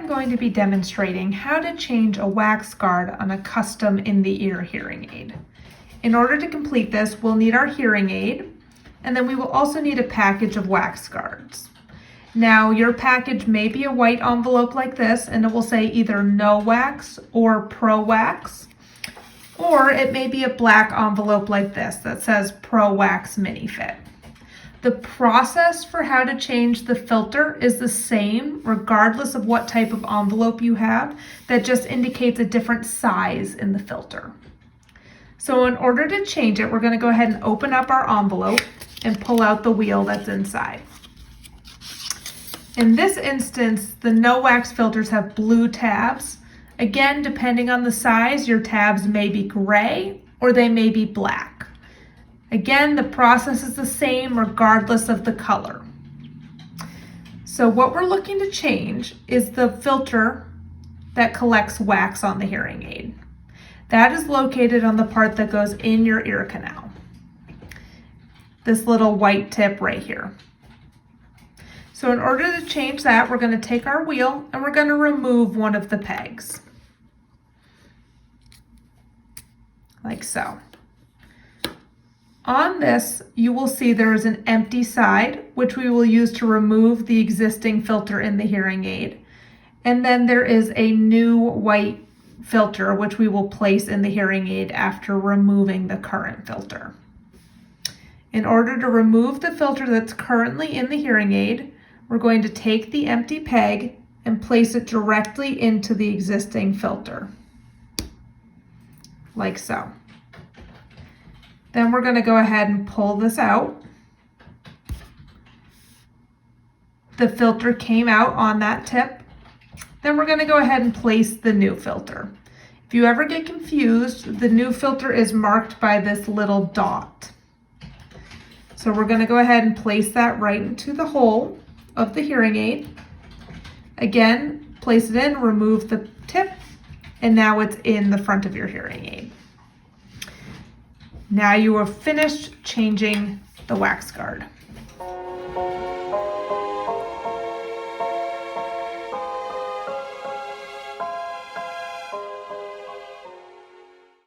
I'm going to be demonstrating how to change a wax guard on a custom in-the-ear hearing aid. In order to complete this, we'll need our hearing aid, and then we will also need a package of wax guards. Now, your package may be a white envelope like this, and it will say either no wax or pro wax, or it may be a black envelope like this that says pro wax mini fit. The process for how to change the filter is the same regardless of what type of envelope you have. That just indicates a different size in the filter. So in order to change it, we're going to go ahead and open up our envelope and pull out the wheel that's inside. In this instance, the no wax filters have blue tabs. Again, depending on the size, your tabs may be gray or they may be black. Again, the process is the same regardless of the color. So what we're looking to change is the filter that collects wax on the hearing aid. That is located on the part that goes in your ear canal. This little white tip right here. So in order to change that, we're going to take our wheel and we're going to remove one of the pegs. Like so. On this, you will see there is an empty side, which we will use to remove the existing filter in the hearing aid. And then there is a new white filter, which we will place in the hearing aid after removing the current filter. In order to remove the filter that's currently in the hearing aid, we're going to take the empty peg and place it directly into the existing filter, like so. Then we're going to go ahead and pull this out. The filter came out on that tip. Then we're going to go ahead and place the new filter. If you ever get confused, the new filter is marked by this little dot. So we're going to go ahead and place that right into the hole of the hearing aid. Again, place it in, remove the tip, and now it's in the front of your hearing aid. Now you are finished changing the wax guard.